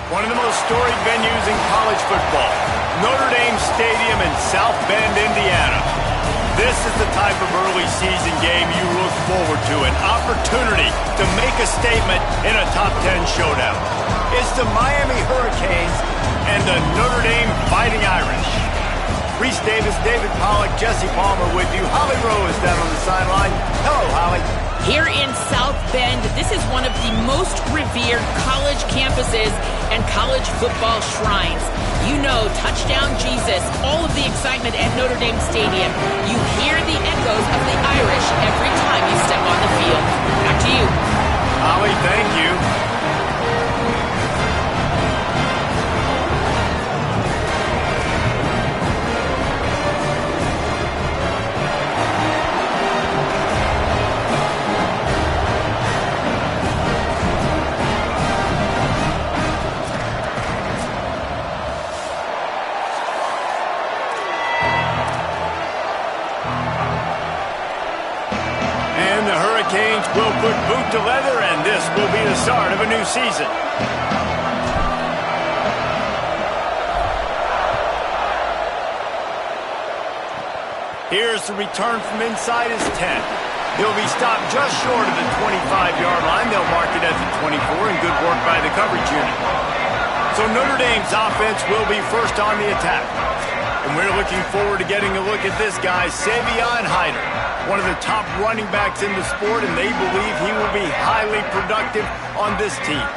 One of the most storied venues in college football, Notre Dame Stadium in South Bend, Indiana. This is the type of early season game you look forward to, an opportunity to make a statement in a top 10 showdown. It's the Miami Hurricanes and the Notre Dame Fighting Irish. Reese Davis, David Pollack, Jesse Palmer with you. Holly Rowe is down on the sideline. Hello, Holly. Here in South Bend, this is one of the most revered college campuses and college football shrines. You know, touchdown Jesus, all of the excitement at Notre Dame Stadium. You hear the echoes of the Irish every time you step on the field. Back to you. Holly, thank you. Will put boot to leather, and this will be the start of a new season. Here's the return from inside his 10. He'll be stopped just short of the 25-yard line. They'll mark it at the 24, and good work by the coverage unit. So Notre Dame's offense will be first on the attack. And we're looking forward to getting a look at this guy, Savion Hyder, one of the top running backs in the sport, and they believe he will be highly productive on this team.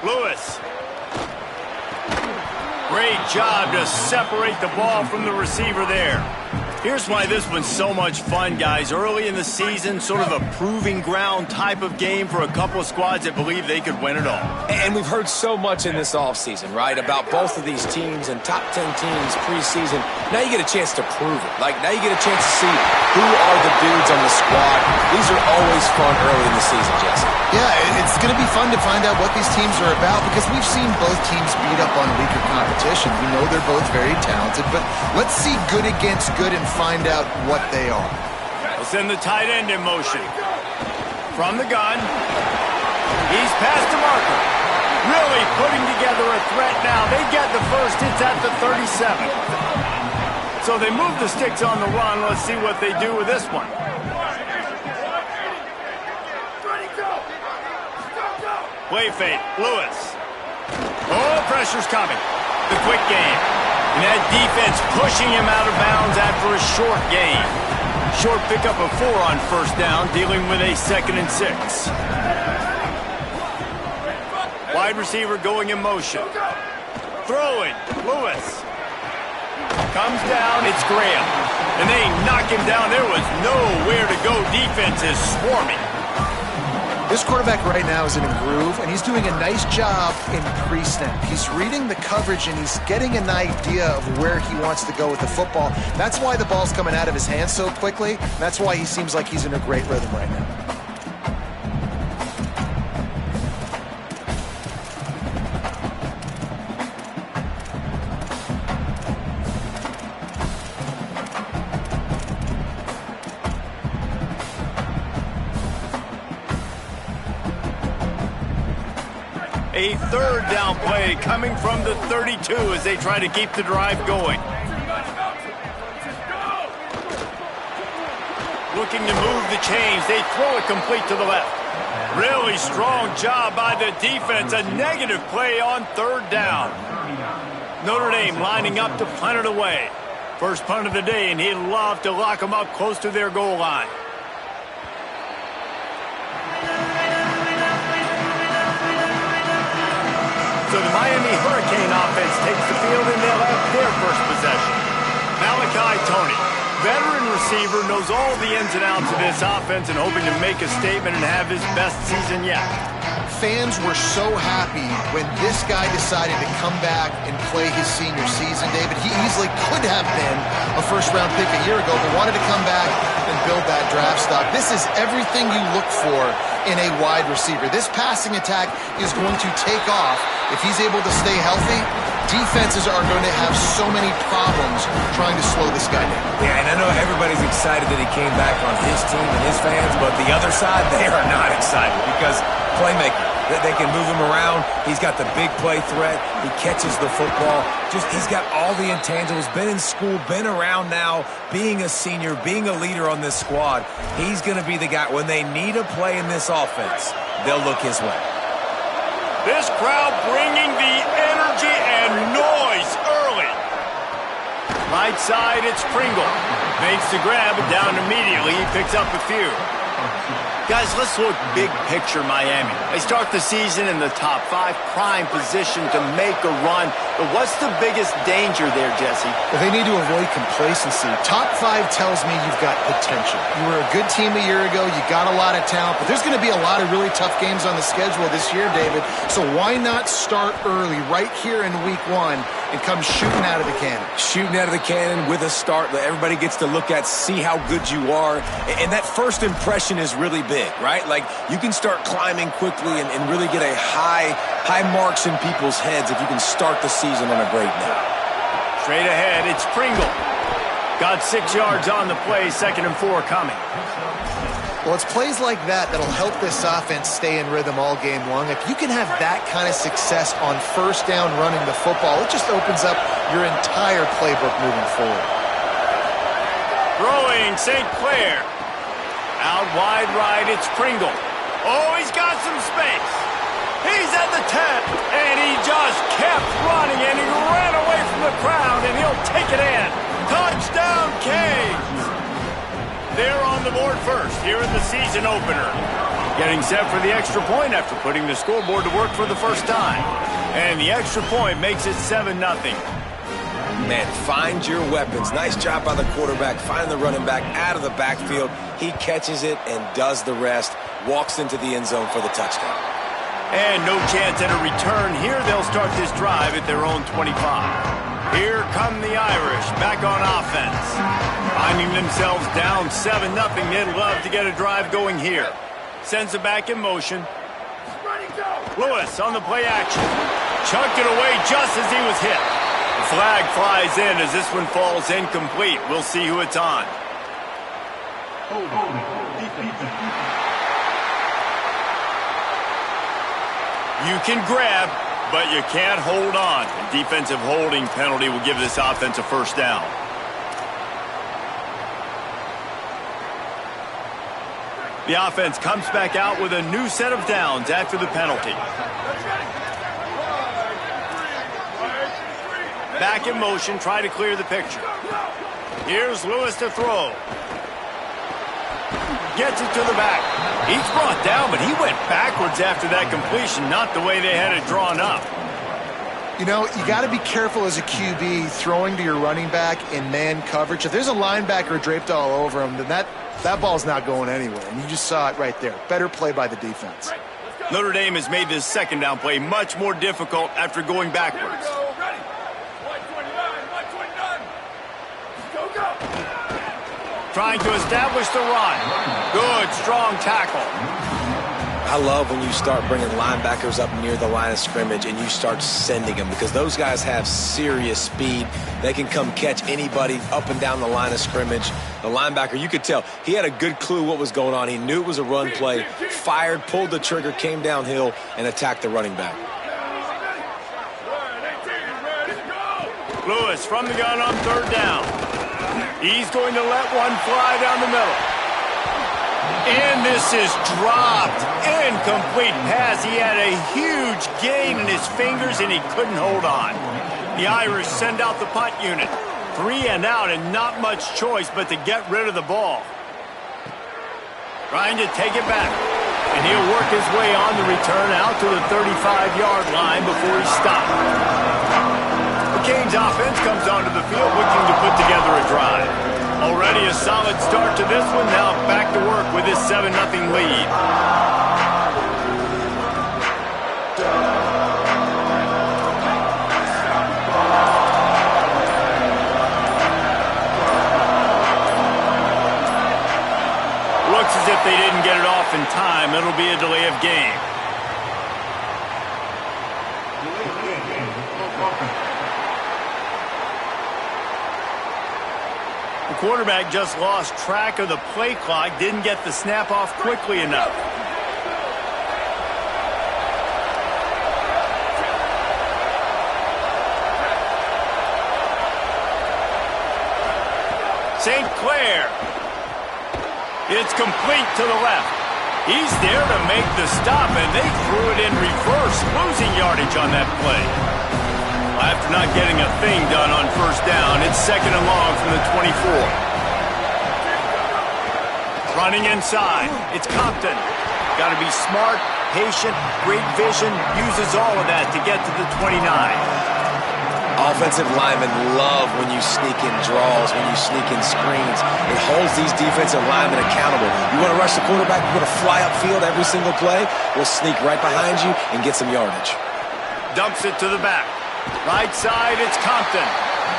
Lewis. Great job to separate the ball from the receiver there. Here's why this one's so much fun, guys. Early in the season, sort of a proving ground type of game for a couple of squads that believe they could win it all. And we've heard so much in this offseason, right, about both of these teams and top 10 teams preseason. Now you get a chance to prove it. Like, now you get a chance to see who are the dudes on the squad. These are always fun early in the season, Jesse. Yeah, it's going to be fun to find out what these teams are about because we've seen both teams beat up on weaker competition. We know they're both very talented, but let's see good against good and find out what they are. We'll send the tight end in motion. From the gun. He's past the marker. Really putting together a threat now. They get the first. It's at the 37. So they move the sticks on the run. Let's see what they do with this one. Play fake. Lewis. Oh, pressure's coming. The quick game. And that defense pushing him out of bounds after a short gain. Short pickup of 4 on first down, dealing with a 2nd and 6. Wide receiver going in motion. Throwing. Lewis. Comes down. It's Graham. And they knock him down. There was nowhere to go. Defense is swarming. This quarterback right now is in a groove, and he's doing a nice job in pre-snap. He's reading the coverage, and he's getting an idea of where he wants to go with the football. That's why the ball's coming out of his hands so quickly. That's why he seems like he's in a great rhythm right now. A third down play coming from the 32 as they try to keep the drive going. Looking to move the chains. They throw it complete to the left. Really strong job by the defense. A negative play on third down. Notre Dame lining up to punt it away. First punt of the day, and he'd love to lock them up close to their goal line. So the Miami Hurricane offense takes the field, and they'll have their first possession. Malachi Tony, veteran receiver, knows all the ins and outs of this offense and hoping to make a statement and have his best season yet. Fans were so happy when this guy decided to come back and play his senior season, David. He easily could have been a first-round pick a year ago, but wanted to come back and build that draft stock. This is everything you look for in a wide receiver. This passing attack is going to take off. If he's able to stay healthy, defenses are going to have so many problems trying to slow this guy down. Yeah, and I know everybody's excited that he came back on his team and his fans, but the other side, they are not excited because playmaker. They can move him around. He's got the big play threat. He catches the football. He's got all the intangibles. Been in school, been around now, being a senior, being a leader on this squad. He's going to be the guy. When they need a play in this offense, they'll look his way. This crowd bringing the energy and noise early. Right side, it's Pringle. Makes the grab and down immediately. He picks up a few. Guys, let's look big picture Miami. They start the season in the top 5, prime position to make a run. But what's the biggest danger there, Jesse? Well, they need to avoid complacency. Top 5 tells me you've got potential. You were a good team a year ago. You got a lot of talent. But there's going to be a lot of really tough games on the schedule this year, David. So why not start early right here in week 1 and come shooting out of the cannon? Shooting out of the cannon with a start that everybody gets to look at, see how good you are. And that first impression is really big, right? Like, you can start climbing quickly and really get a high marks in people's heads if you can start the season on a great note. Straight ahead, it's Pringle. Got 6 yards on the play, 2nd and 4 coming. Well, it's plays like that that'll help this offense stay in rhythm all game long. If you can have that kind of success on first down running the football, it just opens up your entire playbook moving forward. Throwing St. Clair. Out wide right, it's Pringle. Oh, he's got some space. He's at the 10, and he just kept running, and he ran away from the crowd, and he'll take it in. Touchdown, Canes! They're on the board first here in the season opener. Getting set for the extra point after putting the scoreboard to work for the first time. And the extra point makes it 7-0. Man, find your weapons. Nice job by the quarterback, finding the running back out of the backfield. He catches it and does the rest, walks into the end zone for the touchdown. And no chance at a return here. They'll start this drive at their own 25. Here come the Irish, back on offense. Finding themselves down 7-0, they'd love to get a drive going here. Sends it back in motion. Lewis on the play action. Chucked it away just as he was hit. The flag flies in as this one falls incomplete. We'll see who it's on. You can grab, but you can't hold on. A defensive holding penalty will give this offense a first down. The offense comes back out with a new set of downs after the penalty. Back in motion, try to clear the picture. Here's Lewis to throw. Gets it to the back. He's brought down, but he went backwards after that completion, not the way they had it drawn up. You know, you got to be careful as a QB throwing to your running back in man coverage. If there's a linebacker draped all over him, then that ball's not going anywhere. And you just saw it right there. Better play by the defense. Notre Dame has made this second down play much more difficult after going backwards. Trying to establish the run. Good, strong tackle. I love when you start bringing linebackers up near the line of scrimmage and you start sending them because those guys have serious speed. They can come catch anybody up and down the line of scrimmage. The linebacker, you could tell, he had a good clue what was going on. He knew it was a run play, fired, pulled the trigger, came downhill, and attacked the running back. Lewis from the gun on third down. He's going to let one fly down the middle. And this is dropped. Incomplete pass. He had a huge gain in his fingers, and he couldn't hold on. The Irish send out the punt unit. 3 and out, and not much choice but to get rid of the ball. Trying to take it back. And he'll work his way on the return out to the 35-yard line before he's stopped. The Canes offense comes onto the field looking to put together a drive. Already a solid start to this one. Now back to work with his 7-0 lead. Looks as if they didn't get it off in time. It'll be a delay of game. quarterback just lost track of the play clock, didn't get the snap off quickly enough. St. Clair. It's complete to the left. He's there to make the stop, and they threw it in reverse, losing yardage on that play. After not getting a thing done on first down, it's 2nd and long from the 24. Running inside, it's Compton. Got to be smart, patient, great vision, uses all of that to get to the 29. Offensive linemen love when you sneak in draws, when you sneak in screens. It holds these defensive linemen accountable. You want to rush the quarterback, you want to fly upfield every single play, we'll sneak right behind you and get some yardage. Dumps it to the back. Right side, it's Compton.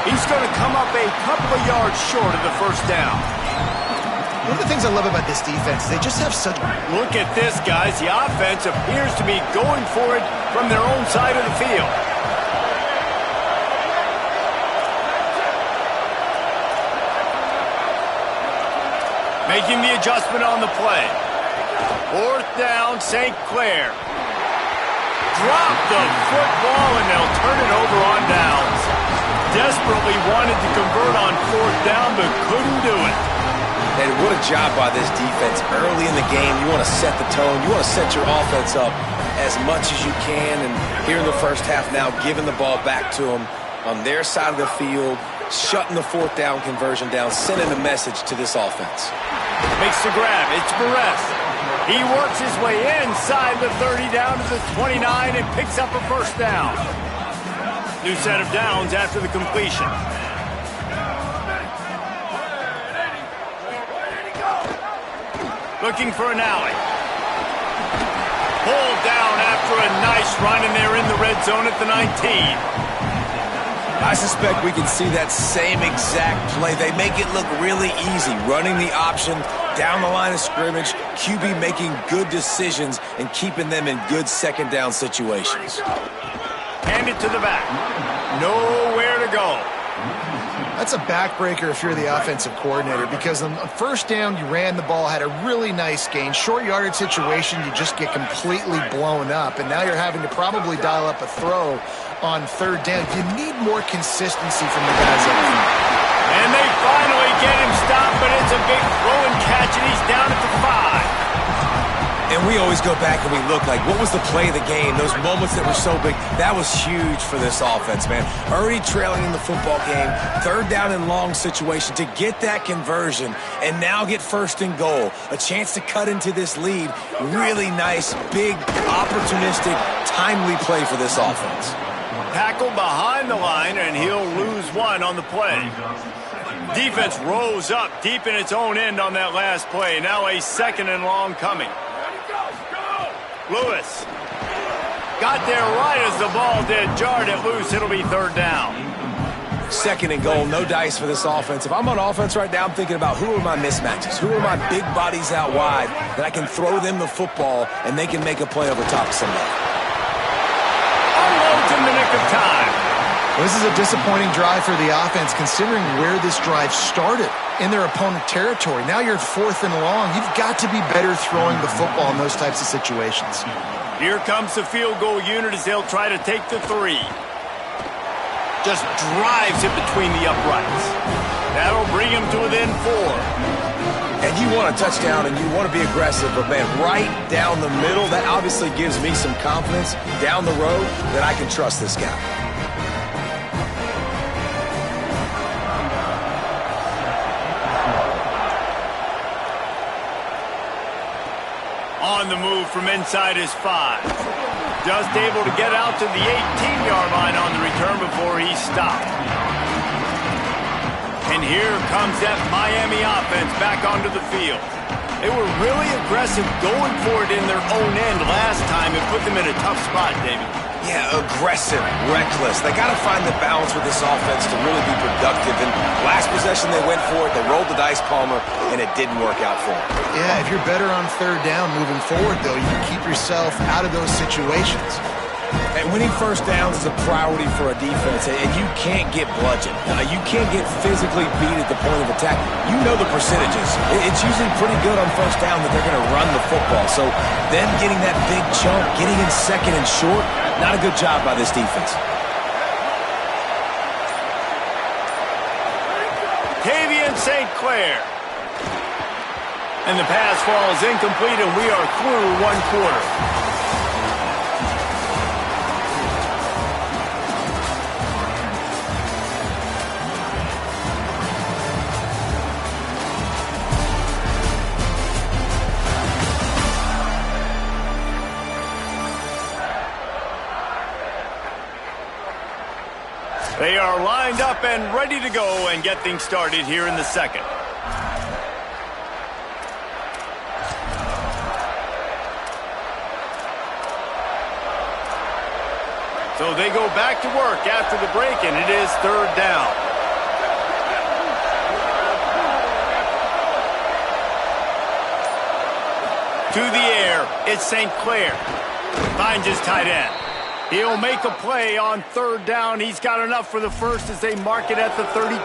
He's going to come up a couple of yards short of the first down. One of the things I love about this defense is they just have such... Look at this, guys. The offense appears to be going for it from their own side of the field. Making the adjustment on the play. 4th down, St. Clair. Drop the football, and they'll turn it over on downs. Desperately wanted to convert on 4th down, but couldn't do it. And what a job by this defense. Early in the game, you want to set the tone. You want to set your offense up as much as you can. And here in the first half now, giving the ball back to them on their side of the field, shutting the 4th down conversion down, sending a message to this offense. Makes the grab. It's Perez. He works his way inside the 30 down to the 29 and picks up a first down. New set of downs after the completion. Looking for an alley. Pulled down after a nice run, and they're in the red zone at the 19. I suspect we can see that same exact play. They make it look really easy, running the option down the line of scrimmage, QB making good decisions and keeping them in good 2nd down situations. Hand it to the back. Nowhere to go. That's a backbreaker if you're the offensive coordinator, because on first down, you ran the ball, had a really nice gain. Short yardage situation, you just get completely blown up, and now you're having to probably dial up a throw on 3rd down. You need more consistency from the guys up front. And they finally get him stopped, but it's a big throw and catch, and he's down at the 5. And we always go back and we look like, what was the play of the game? Those moments that were so big, that was huge for this offense, man. Already trailing in the football game, 3rd down and long situation to get that conversion and now get 1st and goal. A chance to cut into this lead. Really nice, big, opportunistic, timely play for this offense. Tackle behind the line, and he'll lose one on the play. Defense rose up deep in its own end on that last play. Now a 2nd and long coming. Lewis got there right as the ball did. Jarred it loose. It'll be 3rd down. 2nd and goal. No dice for this offense. If I'm on offense right now, I'm thinking about who are my mismatches? Who are my big bodies out wide that I can throw them the football and they can make a play over top of somebody. Unloads in the nick of time. Well, this is a disappointing drive for the offense, considering where this drive started, in their opponent territory. Now you're at 4th and long. You've got to be better throwing the football in those types of situations. Here comes the field goal unit as they'll try to take the 3. Just drives it between the uprights. That'll bring him to within 4. And you want a touchdown and you want to be aggressive, but man, right down the middle, that obviously gives me some confidence down the road that I can trust this guy. On the move from inside his 5. Just able to get out to the 18-yard line on the return before he stopped. And here comes that Miami offense back onto the field. They were really aggressive going for it in their own end last time and put them in a tough spot, David. Yeah, aggressive, reckless. They got to find the balance with this offense to really be productive. And last possession, they went for it. They rolled the dice, Palmer, and it didn't work out for them. Yeah, if you're better on 3rd down moving forward, though, you can keep yourself out of those situations. Hey, winning first downs is a priority for a defense, and you can't get bludgeoned. You can't get physically beat at the point of attack. You know the percentages. It's usually pretty good on first down that they're going to run the football. So them getting that big chunk, getting in second and short, not a good job by this defense. St. Clair. And the pass falls incomplete, and we are through one quarter. They are lined up and ready to go and get things started here in the second. So they go back to work after the break, and it is third down. To the air, it's St. Clair. Finds his tight end. He'll make a play on third down. He's got enough for the first as they mark it at the 32.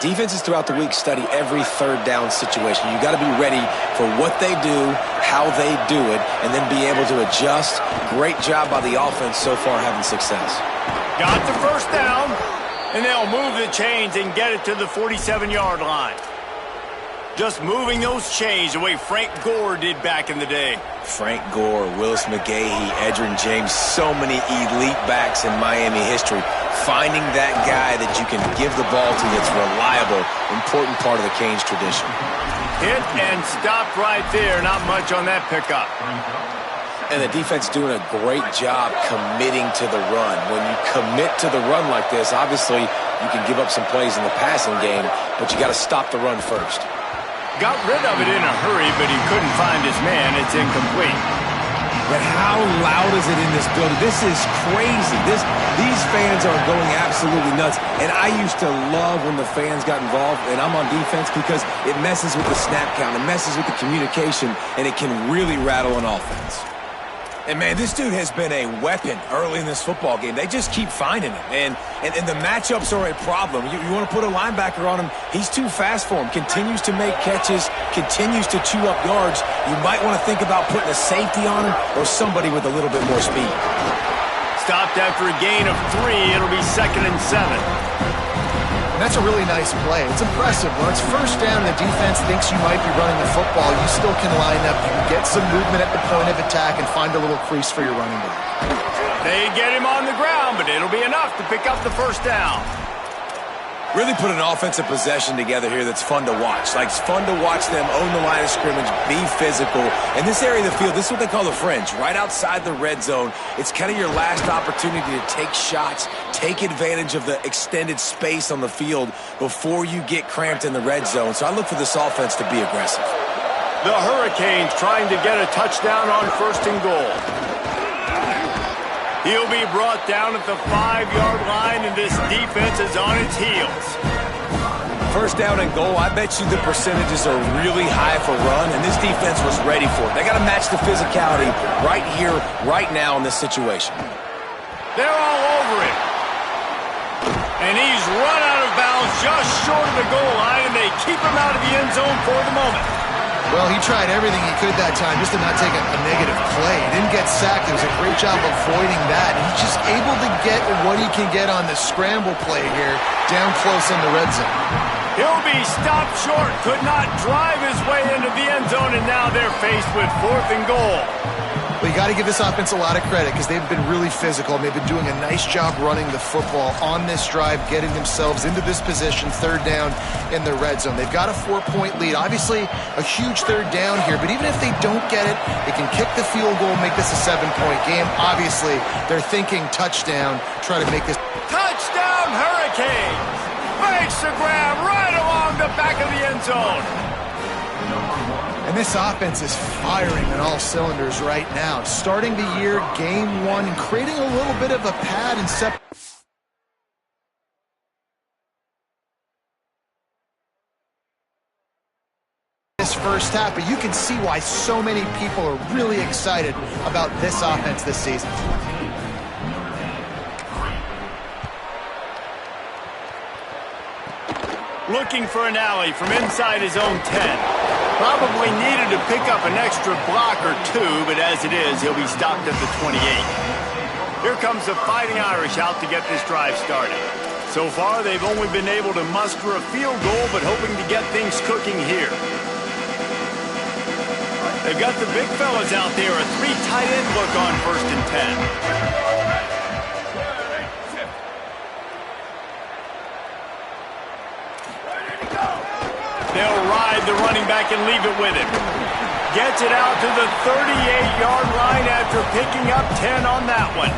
Defenses throughout the week study every third down situation. You got to be ready for what they do, how they do it, and then be able to adjust. Great job by the offense so far having success. Got the first down, and they'll move the chains and get it to the 47-yard line. Just moving those chains the way Frank Gore did back in the day. Frank Gore, Willis McGahee, Edgerrin James, so many elite backs in Miami history. Finding that guy that you can give the ball to that's reliable, important part of the Canes tradition. Hit and stopped right there. Not much on that pickup. And the defense doing a great job committing to the run. When you commit to the run like this, obviously you can give up some plays in the passing game, but you got to stop the run first. Got rid of it in a hurry, but he couldn't find his man. It's incomplete. But how loud is it in this building? This is crazy. These fans are going absolutely nuts. And I used to love when the fans got involved, and I'm on defense, because it messes with the snap count. It messes with the communication, and it can really rattle an offense. And, man, this dude has been a weapon early in this football game. They just keep finding him. And the matchups are a problem. You want to put a linebacker on him, he's too fast for him. Continues to make catches, continues to chew up yards. You might want to think about putting a safety on him or somebody with a little bit more speed. Stopped after a gain of 3. It'll be 2nd and 7. And that's a really nice play. It's impressive. When it's first down, the defense thinks you might be running the football. You still can line up. You can get some movement at the point of attack and find a little crease for your running back. They get him on the ground, but it'll be enough to pick up the first down. Really put an offensive possession together here that's fun to watch. Like, it's fun to watch them own the line of scrimmage, be physical. In this area of the field, this is what they call the fringe, right outside the red zone. It's kind of your last opportunity to take shots, take advantage of the extended space on the field before you get cramped in the red zone. So I look for this offense to be aggressive. The Hurricanes trying to get a touchdown on 1st and goal. He'll be brought down at the 5-yard line, and this defense is on its heels. First down and goal, I bet you the percentages are really high for run, and this defense was ready for it. They got to match the physicality right here, right now in this situation. They're all over it. And he's run out of bounds just short of the goal line, and they keep him out of the end zone for the moment. Well, he tried everything he could that time just to not take a negative play. He didn't get sacked. It was a great job avoiding that. And he's just able to get what he can get on the scramble play here down close in the red zone. He'll be stopped short. Could not drive his way into the end zone, and now they're faced with 4th and goal. Well, you got to give this offense a lot of credit because they've been really physical, and they've been doing a nice job running the football on this drive, getting themselves into this position, third down in the red zone. They've got a 4-point lead. Obviously, a huge third down here, but even if they don't get it, they can kick the field goal, make this a 7-point game. Obviously, they're thinking touchdown, try to make this. Touchdown, Hurricanes! Makes the grab right along the back of the end zone. And this offense is firing on all cylinders right now. Starting the year, game 1, and creating a little bit of a pad and separation first half, but you can see why so many people are really excited about this offense this season. Looking for an alley from inside his own 10. Probably needed to pick up an extra block or two, but as it is, he'll be stopped at the 28. Here comes the Fighting Irish out to get this drive started. So far, they've only been able to muster a field goal, but hoping to get things cooking here. They've got the big fellas out there, a 3 tight end look on 1st and 10. They'll ride the running back and leave it with him. Gets it out to the 38-yard line after picking up 10 on that one.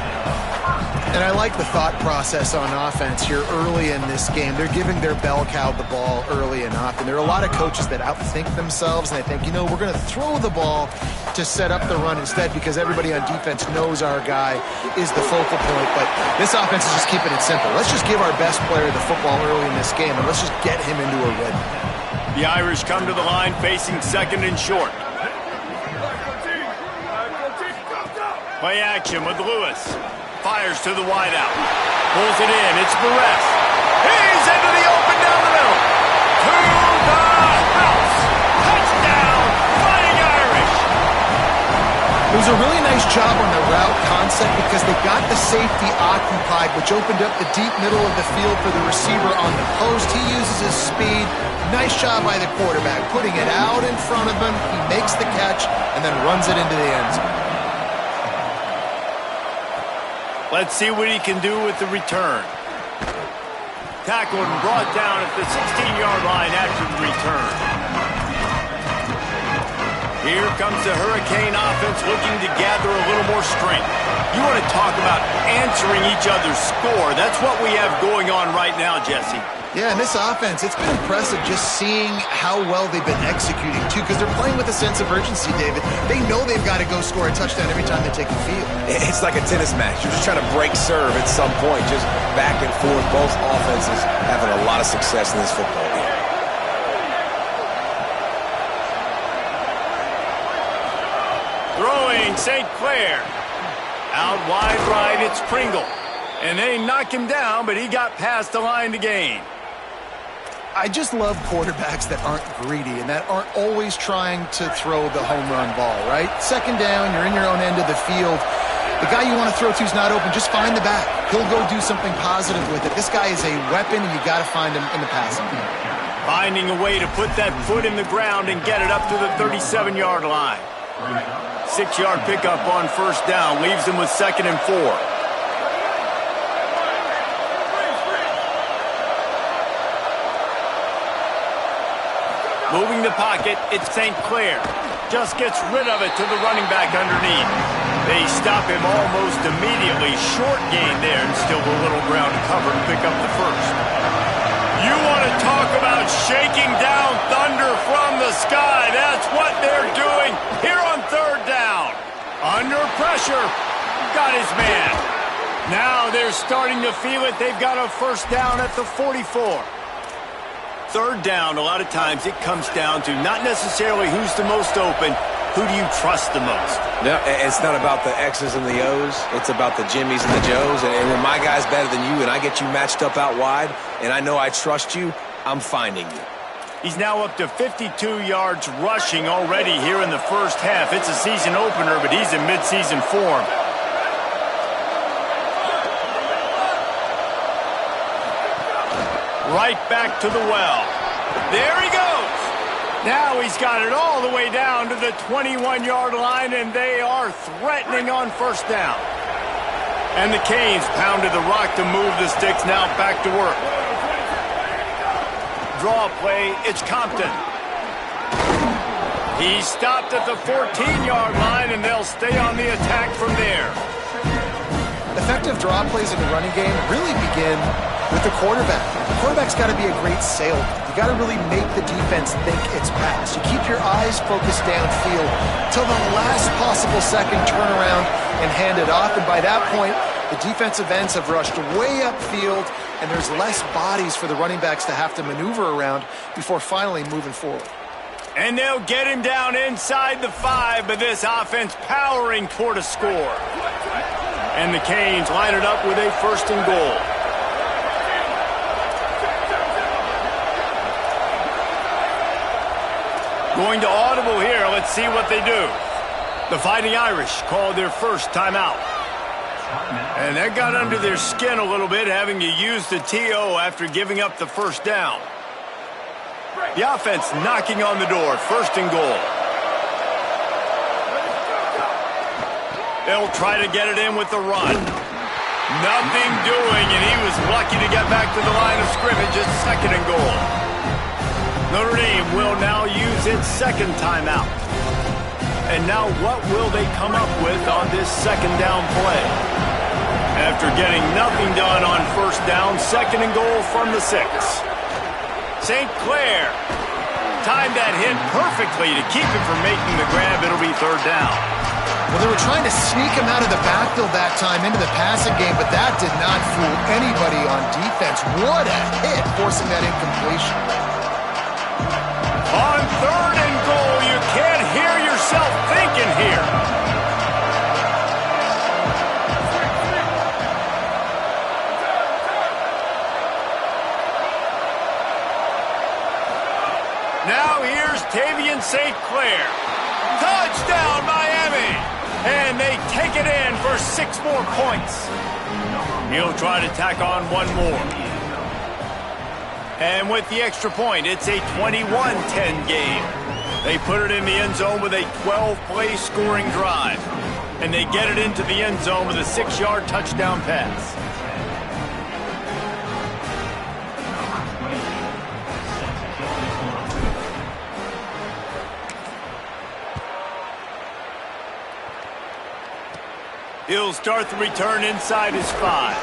And I like the thought process on offense here early in this game. They're giving their bell cow the ball early and often. There are a lot of coaches that outthink themselves, and they think, you know, we're going to throw the ball to set up the run instead because everybody on defense knows our guy is the focal point. But this offense is just keeping it simple. Let's just give our best player the football early in this game, and let's just get him into a rhythm. The Irish come to the line facing 2nd and short. Play action with Lewis. Fires to the wideout. Pulls it in. It's Barres. He's into the open down the middle. To the house. Touchdown, Fighting Irish. It was a really nice job on the route concept because they got the safety occupied, which opened up the deep middle of the field for the receiver on the post. He uses his speed. Nice job by the quarterback, putting it out in front of him. He makes the catch and then runs it into the end zone. Let's see what he can do with the return. Tackled and brought down at the 16-yard line after the return. Here comes the Hurricane offense looking to gather a little more strength. You want to talk about answering each other's score. That's what we have going on right now, Jesse. Yeah, and this offense, it's been impressive just seeing how well they've been executing, too, because they're playing with a sense of urgency, David. They know they've got to go score a touchdown every time they take the field. It's like a tennis match. You're just trying to break serve at some point, just back and forth. Both offenses having a lot of success in this football game. Throwing St. Clair. Out wide right, it's Pringle. And they knock him down, but he got past the line to gain. I just love quarterbacks that aren't greedy and that aren't always trying to throw the home run ball, right? 2nd down, you're in your own end of the field. The guy you want to throw to is not open. Just find the back. He'll go do something positive with it. This guy is a weapon, and you got to find him in the passing game. Finding a way to put that foot in the ground and get it up to the 37-yard line. 6-yard pickup on 1st down leaves him with 2nd and 4. Moving the pocket, it's St. Clair. Just gets rid of it to the running back underneath. They stop him almost immediately. Short gain there and still a little ground to cover to pick up the 1st. You want to talk about shaking down thunder from the sky. That's what they're doing here on 3rd down. Under pressure. Got his man. Now they're starting to feel it. They've got a 1st down at the 44. 3rd down, a lot of times it comes down to not necessarily who's the most open, who do you trust the most? No, it's not about the X's and the O's. It's about the Jimmies and the Joes. And when my guy's better than you and I get you matched up out wide and I know I trust you, I'm finding you. He's now up to 52 yards rushing already here in the 1st half. It's a season opener, but he's in midseason form. Right back to the well. There he goes. Now he's got it all the way down to the 21-yard line, and they are threatening on 1st down. And the Canes pounded the rock to move the sticks. Now back to work. Draw play, it's Compton. He's stopped at the 14-yard line, and they'll stay on the attack from there. Effective draw plays in the running game really begin with the quarterback. The quarterback's got to be a great salesman. You got to really make the defense think it's pass. You keep your eyes focused downfield till the last possible second, turn around and hand it off. And by that point, the defensive ends have rushed way upfield, and there's less bodies for the running backs to have to maneuver around before finally moving forward. And they'll get him down inside the 5, but this offense powering toward a score. And the Canes line it up with a 1st and goal. Going to audible here. Let's see what they do. The Fighting Irish called their first timeout. And that got under their skin a little bit, having to use the TO after giving up the 1st down. The offense knocking on the door. 1st and goal. They'll try to get it in with the run. Nothing doing, and he was lucky to get back to the line of scrimmage at 2nd and goal. Notre Dame will now use its 2nd timeout. And now what will they come up with on this 2nd down play? After getting nothing done on 1st down, 2nd and goal from the 6. St. Clair timed that hit perfectly to keep him from making the grab. It'll be 3rd down. Well, they were trying to sneak him out of the backfield that time into the passing game, but that did not fool anybody on defense. What a hit, forcing that incompletion. On 3rd and goal, you can't hear yourself thinking here. Now here's Tavian St. Clair. Touchdown, Miami! And they take it in for 6 more points. He'll try to tack on 1 more. And with the extra point, it's a 21-10 game. They put it in the end zone with a 12-play scoring drive. And they get it into the end zone with a 6-yard touchdown pass. He'll start the return inside his 5.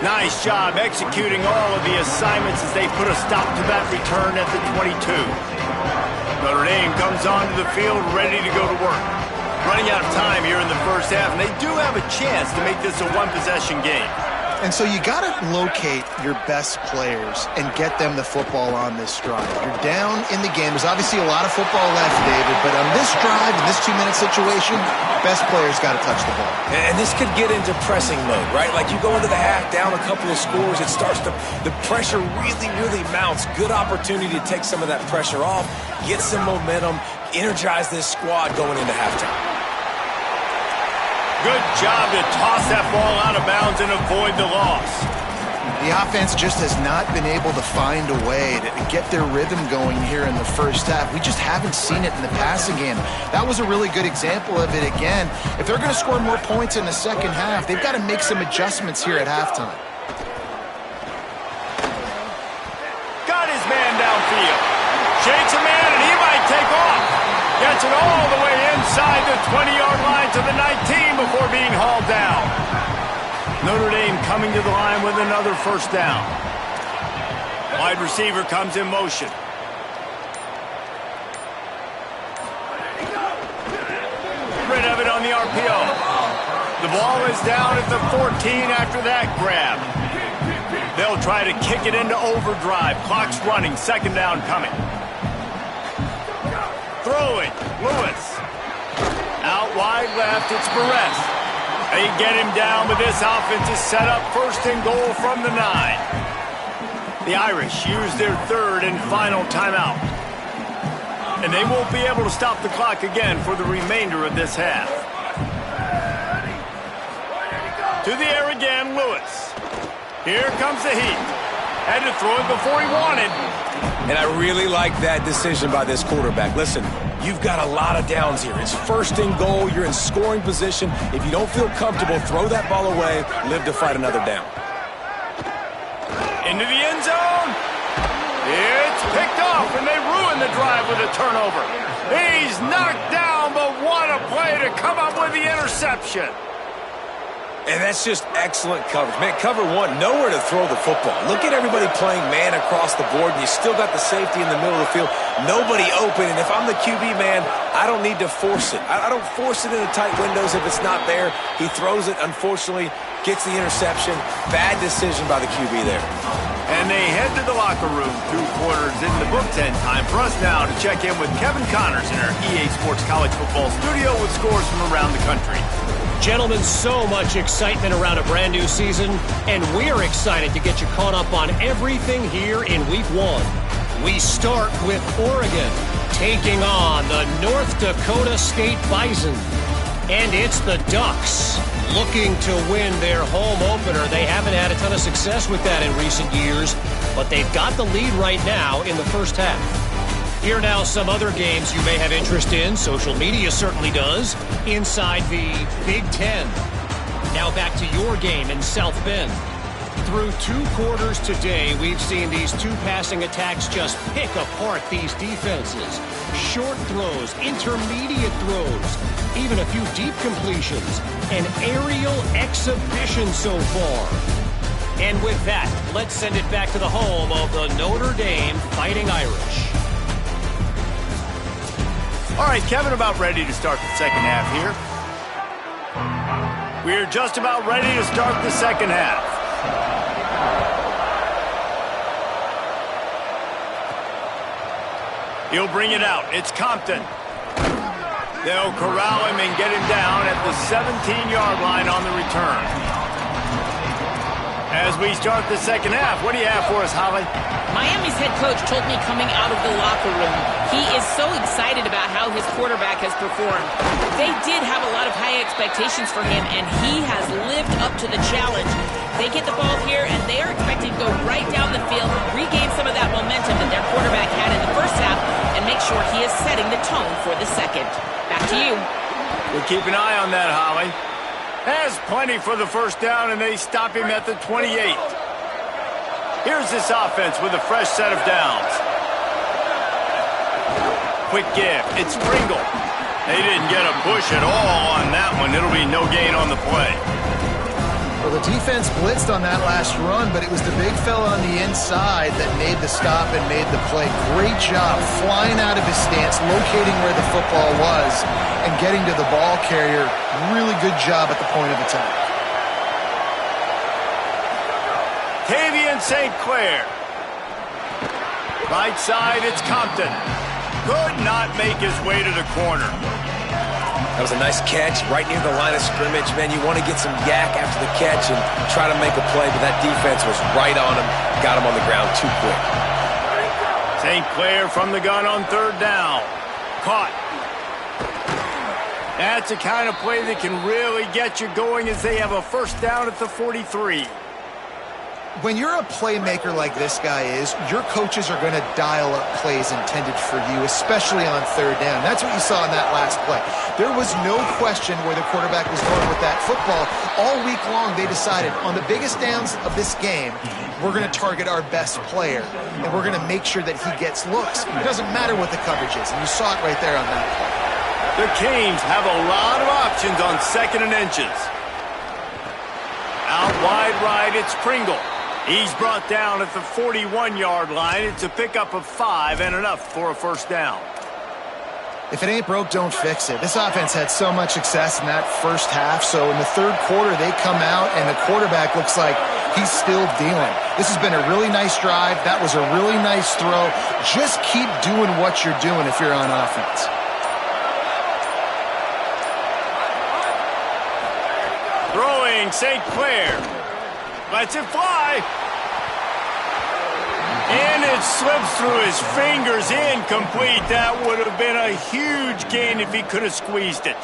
Nice job executing all of the assignments as they put a stop to that return at the 22. Notre Dame comes onto the field ready to go to work. Running out of time here in the 1st half, and they do have a chance to make this a 1-possession game. And so you got to locate your best players and get them the football on this drive. You're down in the game. There's obviously a lot of football left, David, but on this drive, in this 2-minute situation, best players got to touch the ball. And this could get into pressing mode, right? Like you go into the half, down a couple of scores, it starts to, the pressure really mounts. Good opportunity to take some of that pressure off, get some momentum, energize this squad going into halftime. Good job to toss that ball out of bounds and avoid the loss. The offense just has not been able to find a way to get their rhythm going here in the 1st half. We just haven't seen it in the passing game. That was a really good example of it again. If they're going to score more points in the 2nd half, they've got to make some adjustments here at halftime. Got his man downfield. Shakes a man and he might take off. Gets it all the way inside the 20-yard line to the 19 before being hauled down. Notre Dame coming to the line with another 1st down. Wide receiver comes in motion. Rid of it on the RPO. The ball is down at the 14 after that grab. They'll try to kick it into overdrive. Clock's running. 2nd down coming. Throwing, Lewis. Out wide left, it's Perez. They get him down, but this offense is set up 1st and goal from the 9. The Irish use their 3rd and final timeout. And they won't be able to stop the clock again for the remainder of this half. To the air again, Lewis. Here comes the heat. Had to throw it before he wanted. And I really like that decision by this quarterback. Listen, you've got a lot of downs here. It's 1st and goal. You're in scoring position. If you don't feel comfortable, throw that ball away. Live to fight another down. Into the end zone. It's picked off, and they ruin the drive with a turnover. He's knocked down, but what a play to come up with the interception. And that's just excellent coverage. Man, cover one, nowhere to throw the football. Look at everybody playing man across the board, and you still got the safety in the middle of the field. Nobody open, and if I'm the QB, man, I don't need to force it. I don't force it into tight windows if it's not there. He throws it, unfortunately, gets the interception. Bad decision by the QB there. And they head to the locker room. 2 quarters in the books, and time for us now to check in with Kevin Connors in our EA Sports College Football studio with scores from around the country. Gentlemen, so much excitement around a brand new season, and we're excited to get you caught up on everything here in Week 1. We start with Oregon taking on the North Dakota State Bison. And it's the Ducks looking to win their home opener. They haven't had a ton of success with that in recent years, but they've got the lead right now in the first half. Here now some other games you may have interest in. Social media certainly does. Inside the Big Ten. Now back to your game in South Bend. Through 2 quarters today, we've seen these 2 passing attacks just pick apart these defenses. Short throws, intermediate throws, even a few deep completions. An aerial exhibition so far. And with that, let's send it back to the home of the Notre Dame Fighting Irish. All right, Kevin, about ready to start the second half here. We're just about ready to start the second half. He'll bring it out. It's Compton. They'll corral him and get him down at the 17-yard line on the return. As we start the second half, what do you have for us, Holly? Miami's head coach told me coming out of the locker room, he is so excited about how his quarterback has performed. They did have a lot of high expectations for him, and he has lived up to the challenge. They get the ball here, and they are expecting to go right down the field, regain some of that momentum that their quarterback had in the first half, and make sure he is setting the tone for the second. Back to you. We'll keep an eye on that, Holly. Has plenty for the first down, and they stop him at the 28. Here's this offense with a fresh set of downs. Quick give. It's Pringle. They didn't get a push at all on that one. It'll be no gain on the play. Well, the defense blitzed on that last run, but it was the big fella on the inside that made the stop and made the play. Great job flying out of his stance, locating where the football was, and getting to the ball carrier. Really good job at the point of attack. Tavian St. Clair. Right side, it's Compton. Could not make his way to the corner. That was a nice catch right near the line of scrimmage. Man, you want to get some yak after the catch and try to make a play, but that defense was right on him. Got him on the ground too quick. St. Clair from the gun on third down. Caught. That's the kind of play that can really get you going as they have a first down at the 43. When you're a playmaker like this guy is, your coaches are going to dial up plays intended for you, especially on third down. That's what you saw in that last play. There was no question where the quarterback was going with that football. All week long, they decided on the biggest downs of this game, we're going to target our best player, and we're going to make sure that he gets looks. It doesn't matter what the coverage is, and you saw it right there on that play. The Canes have a lot of options on 2nd and inches. Out wide right, it's Pringle. He's brought down at the 41-yard line. It's a pickup of 5 and enough for a first down. If it ain't broke, don't fix it. This offense had so much success in that first half, so in the third quarter they come out and the quarterback looks like he's still dealing. This has been a really nice drive. That was a really nice throw. Just keep doing what you're doing if you're on offense. Throwing St. Clair. Lets it fly. And it slips through his fingers, incomplete. That would have been a huge gain if he could have squeezed it.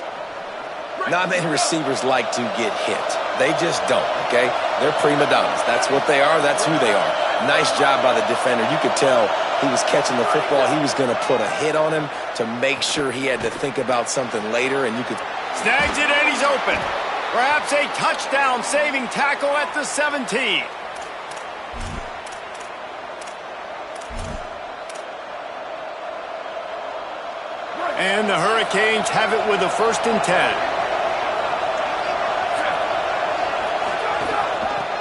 Not many receivers like to get hit. They just don't, okay? They're prima donnas. That's what they are. That's who they are. Nice job by the defender. You could tell he was catching the football. He was going to put a hit on him to make sure he had to think about something later, and you could... Snags it, and he's open. Perhaps a touchdown-saving tackle at the 17. And the Hurricanes have it with a 1st and 10.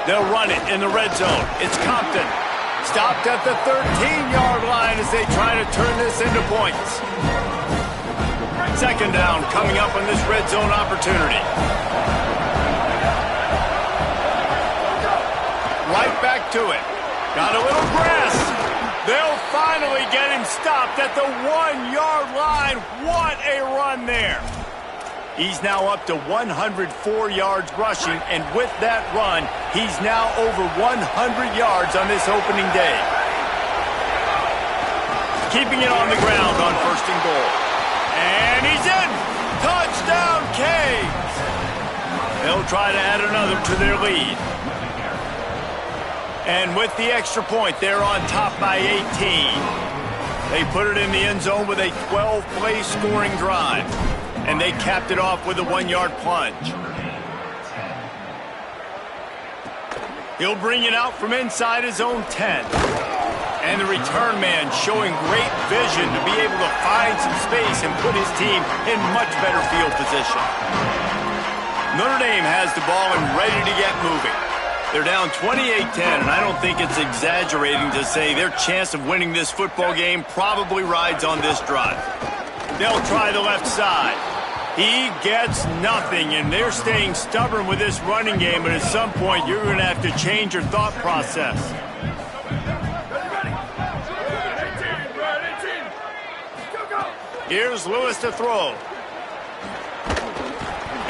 They'll run it in the red zone. It's Compton. Stopped at the 13-yard line as they try to turn this into points. Second down coming up on this red zone opportunity. Right back to it. Got a little grass. They'll finally get him stopped at the 1-yard line. What a run there. He's now up to 104 yards rushing, and with that run, he's now over 100 yards on this opening day. Keeping it on the ground on first and goal. And he's in! Touchdown, Canes! They'll try to add another to their lead. And with the extra point, they're on top by 18. They put it in the end zone with a 12-play scoring drive. And they capped it off with a 1-yard plunge. He'll bring it out from inside his own 10. And the return man showing great vision to be able to find some space and put his team in much better field position. Notre Dame has the ball and ready to get moving. They're down 28-10, and I don't think it's exaggerating to say their chance of winning this football game probably rides on this drive. They'll try the left side. He gets nothing, and they're staying stubborn with this running game, but at some point you're going to have to change your thought process. Here's Lewis to throw.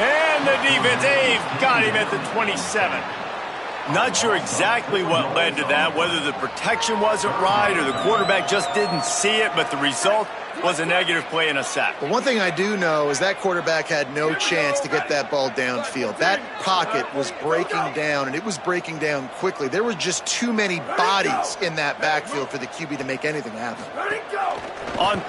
And the defense, they've got him at the 27. Not sure exactly what led to that, whether the protection wasn't right or the quarterback just didn't see it, but the result was a negative play and a sack. But one thing I do know is that quarterback had no chance to get that ball downfield. That pocket was breaking down, and it was breaking down quickly. There were just too many bodies in that backfield for the QB to make anything happen. On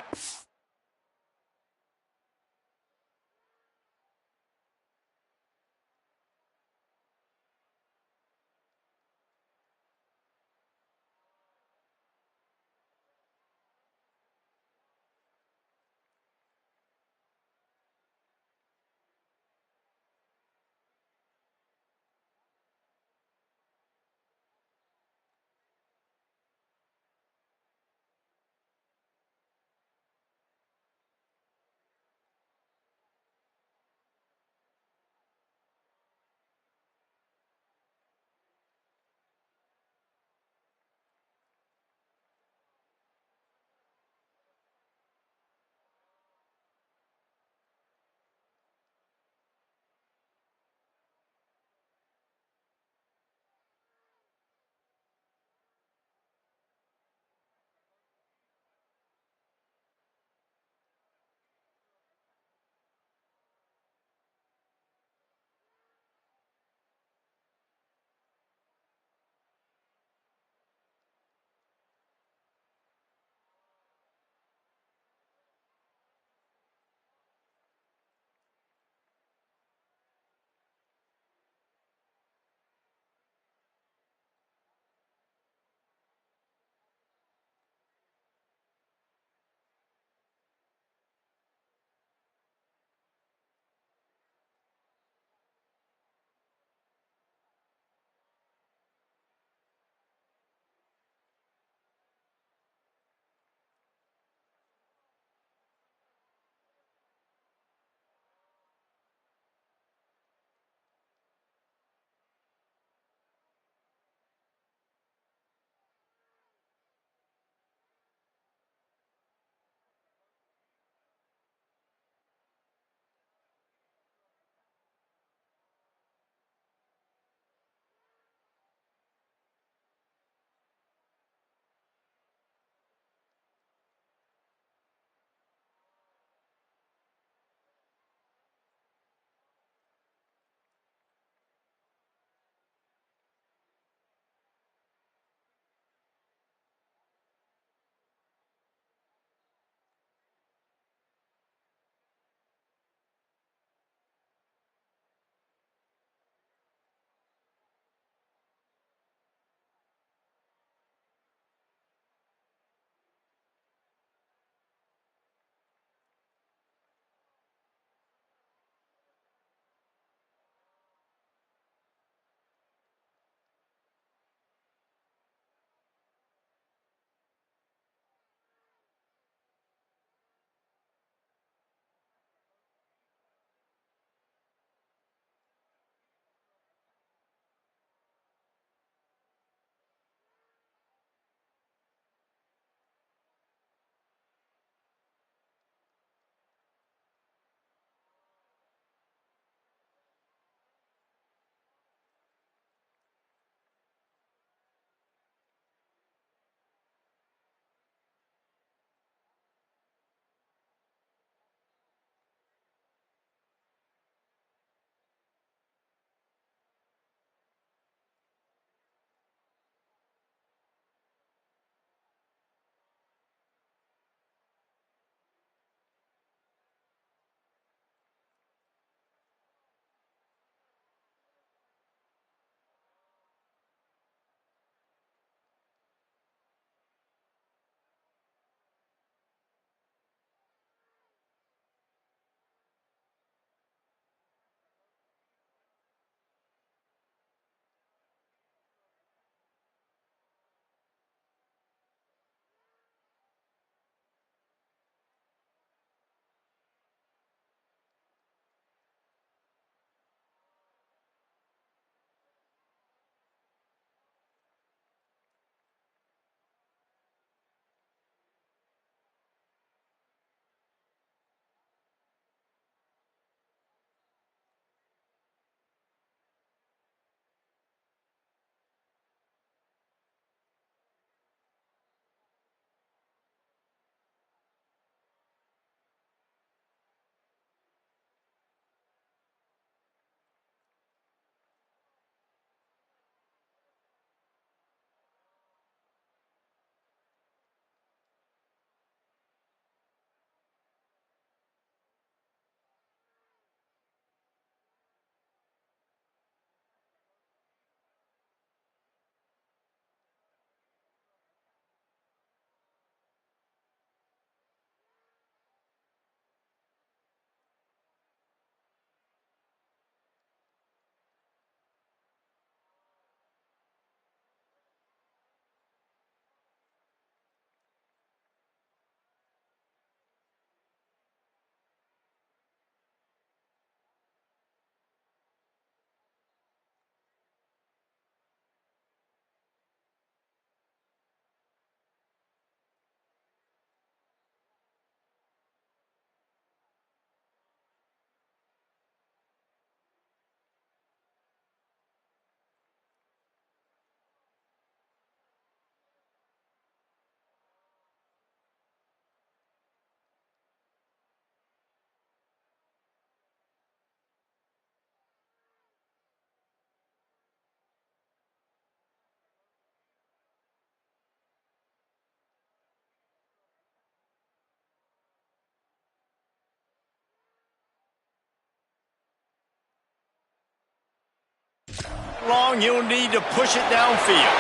Long, he'll need to push it downfield.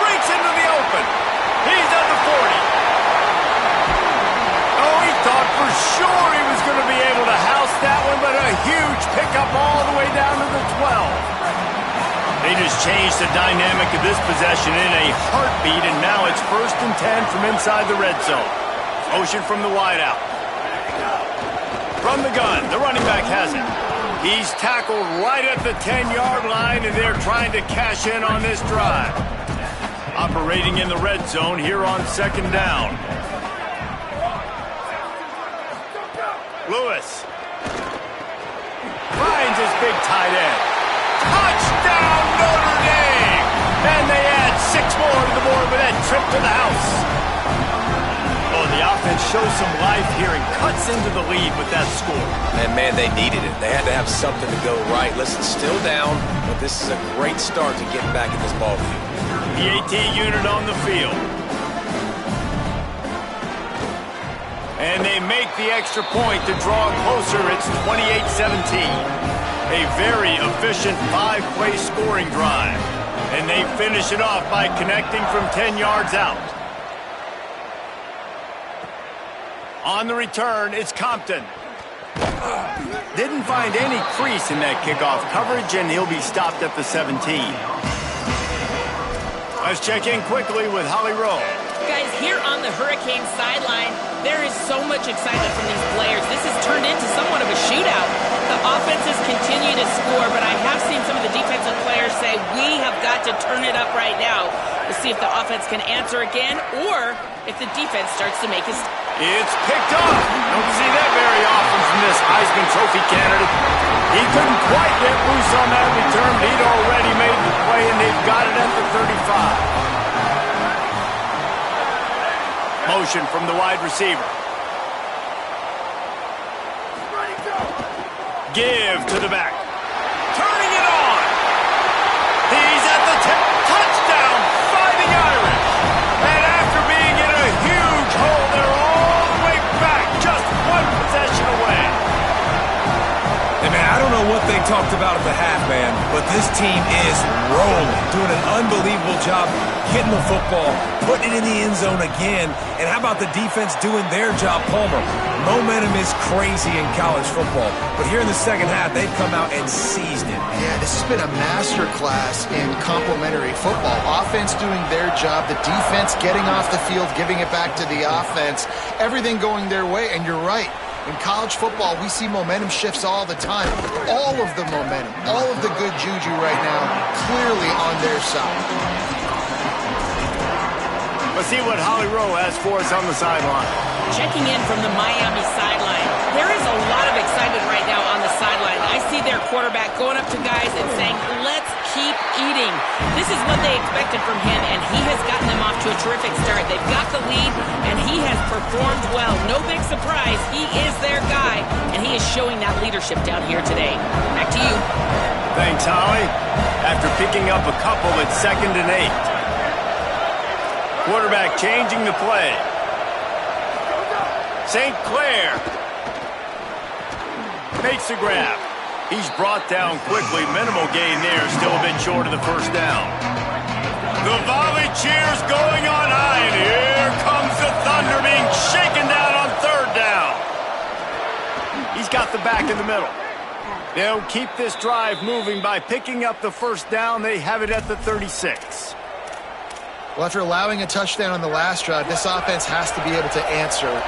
Breaks into the open. He's at the 40. Oh, he thought for sure he was going to be able to house that one, but a huge pickup all the way down to the 12. They just changed the dynamic of this possession in a heartbeat, and now it's 1st and 10 from inside the red zone. Motion from the wideout. From the gun, the running back has it. He's tackled right at the 10-yard line, and they're trying to cash in on this drive. Operating in the red zone here on 2nd down. Lewis finds his big tight end. Touchdown, Notre Dame! And they add 6 more to the board with that trip to the house. Oh, the offense shows some life here and cuts into the lead with that score. And, man, they needed it. They had to have something to go right. Listen, still down, but this is a great start to getting back in this ballgame. The AT unit on the field. And they make the extra point to draw closer. It's 28-17. A very efficient 5-play scoring drive. And they finish it off by connecting from 10 yards out. On the return, it's Compton. Didn't find any crease in that kickoff coverage, and he'll be stopped at the 17. Let's check in quickly with Holly Rowe. Guys, here on the Hurricane sideline, there is so much excitement from these players. This has turned into somewhat of a shootout. The offenses continue to score, but I have seen some of the defensive players say, we have got to turn it up right now to see if the offense can answer again or if the defense starts to make his... It's picked up. Don't see that very often from this Heisman Trophy candidate. He couldn't quite get loose on that return, but he'd already made the play, and they've got it at the 35. Motion from the wide receiver. Give to the back. Turning it on. He's at the 10. Touchdown, Fighting Irish. And after being in a huge hole, they're all the way back, just 1 possession away. Hey, man, I don't know what they talked about at the half, man, but this team is rolling, doing an unbelievable job getting the football, putting it in the end zone again, and how about the defense doing their job, Palmer? Momentum is crazy in college football, but here in the second half, they've come out and seized it. Yeah, this has been a masterclass in complementary football. Offense doing their job, the defense getting off the field, giving it back to the offense, everything going their way, and you're right. In college football, we see momentum shifts all the time. All of the momentum, all of the good juju right now, clearly on their side. Let's see what Holly Rowe has for us on the sideline. Checking in from the Miami sideline. There is a lot of excitement right now on the sideline. I see their quarterback going up to guys and saying, let's keep eating. This is what they expected from him, and he has gotten them off to a terrific start. They've got the lead, and he has performed well. No big surprise. He is their guy, and he is showing that leadership down here today. Back to you. Thanks, Holly. After picking up a couple, it's 2nd and 8. Quarterback changing the play. St. Clair makes the grab. He's brought down quickly. Minimal gain there. Still a bit short of the 1st down. The volley cheers going on high. And here comes the thunder being shaken down on 3rd down. He's got the back in the middle. They'll keep this drive moving by picking up the 1st down. They have it at the 36. Well, after allowing a touchdown on the last drive, this offense has to be able to answer.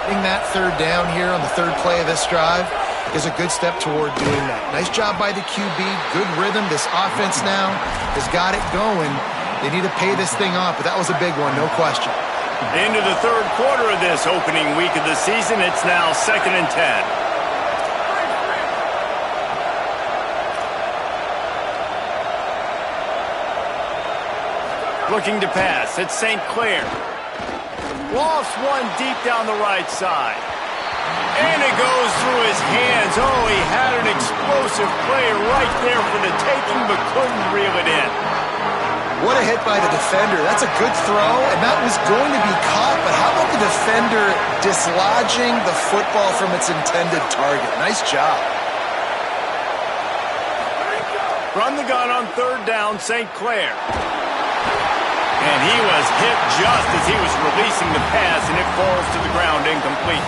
Getting that third down here on the third play of this drive is a good step toward doing that. Nice job by the QB, good rhythm. This offense now has got it going. They need to pay this thing off, but that was a big one, no question. Into the third quarter of this opening week of the season, it's now 2nd and 10. Looking to pass, it's St. Clair. Lost one deep down the right side. And it goes through his hands. Oh, he had an explosive play right there for the taking, but couldn't reel it in. What a hit by the defender. That's a good throw, and that was going to be caught, but how about the defender dislodging the football from its intended target? Nice job. From the gun on third down, St. Clair. And he was hit just as he was releasing the pass, and it falls to the ground incomplete.